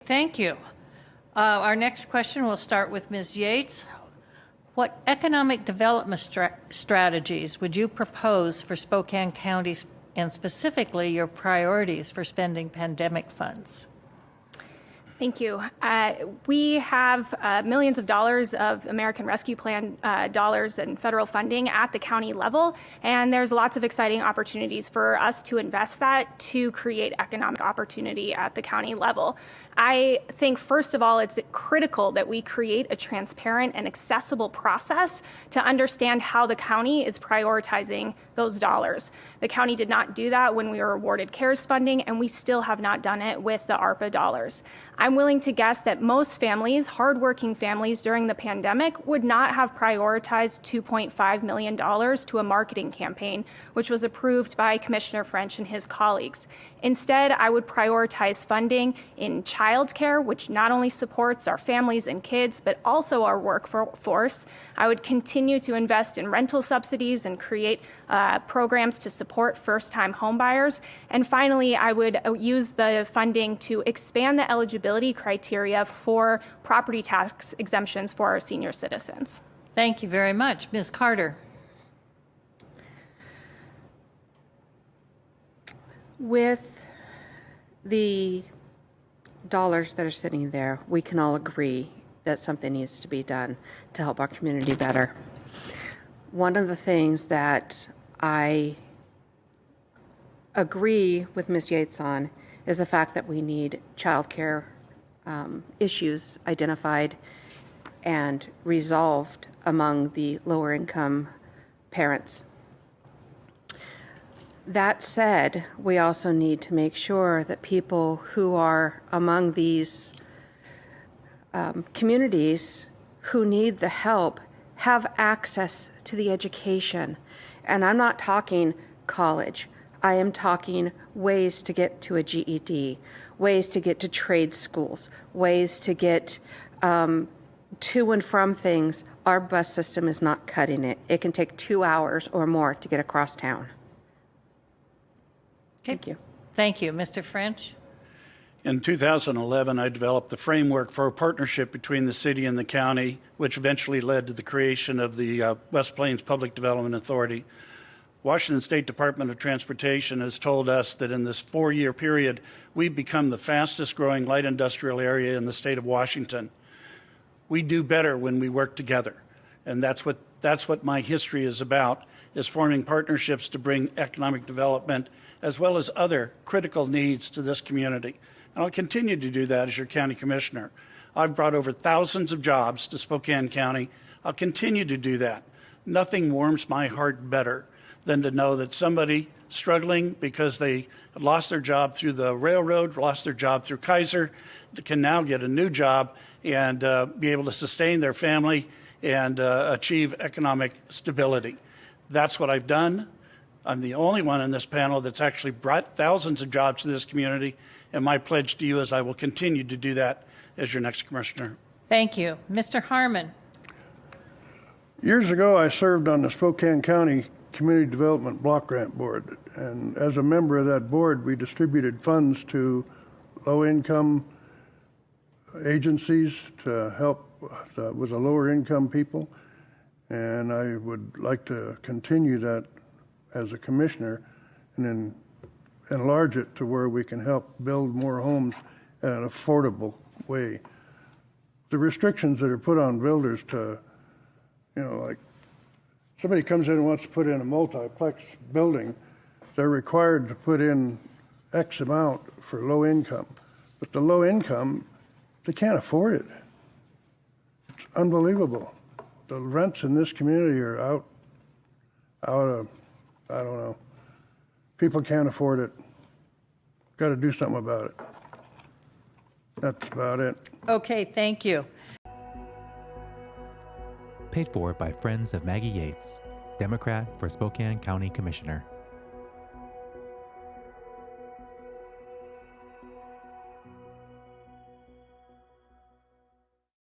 thank you. Our next question will start with Ms. Yates. What economic development strategies would you propose for Spokane County and specifically your priorities for spending pandemic funds? Thank you. We have millions of dollars of American Rescue Plan dollars and federal funding at the county level, and there's lots of exciting opportunities for us to invest that to create economic opportunity at the county level. I think, first of all, it's critical that we create a transparent and accessible process to understand how the county is prioritizing those dollars. The county did not do that when we were awarded CARES funding, and we still have not done it with the ARPA dollars. I'm willing to guess that most families, hardworking families during the pandemic, would not have prioritized $2.5 million to a marketing campaign, which was approved by Commissioner French and his colleagues. Instead, I would prioritize funding in childcare, which not only supports our families and kids, but also our workforce. I would continue to invest in rental subsidies and create programs to support first-time homebuyers. And finally, I would use the funding to expand the eligibility criteria for property tax exemptions for our senior citizens. Thank you very much. Ms. Carter. With the dollars that are sitting there, we can all agree that something needs to be done to help our community better. One of the things that I agree with Ms. Yates on is the fact that we need child care issues identified and resolved among the lower income parents. That said, we also need to make sure that people who are among these communities who need the help have access to the education. And I'm not talking college. I am talking ways to get to a GED, ways to get to trade schools, ways to get to and from things. Our bus system is not cutting it. It can take 2 hours or more to get across town. Thank you. Thank you. Mr. French? In 2011, I developed the framework for a partnership between the city and the county, which eventually led to the creation of the West Plains Public Development Authority. Washington State Department of Transportation has told us that in this 4-year period, we've become the fastest growing light industrial area in the state of Washington. We do better when we work together. And that's what my history is about, is forming partnerships to bring economic development as well as other critical needs to this community. And I'll continue to do that as your county commissioner. I've brought over thousands of jobs to Spokane County. I'll continue to do that. Nothing warms my heart better than to know that somebody struggling because they lost their job through the railroad, lost their job through Kaiser, can now get a new job and be able to sustain their family and achieve economic stability. That's what I've done. I'm the only one in this panel that's actually brought thousands of jobs to this community, and my pledge to you is I will continue to do that as your next commissioner. Thank you. Mr. Harmon. Years ago, I served on the Spokane County Community Development Block Grant Board, and as a member of that board, we distributed funds to low-income agencies to help with the lower-income people, and I would like to continue that as a commissioner and then enlarge it to where we can help build more homes at an affordable way. The restrictions that are put on builders to, like somebody comes in and wants to put in a multiplex building, they're required to put in X amount for low income. But the low income, they can't afford it. It's unbelievable. The rents in this community are out of, I don't know. People can't afford it. Got to do something about it. That's about it. Okay, thank you. Paid for by Friends of Maggie Yates, Democrat for Spokane County Commissioner.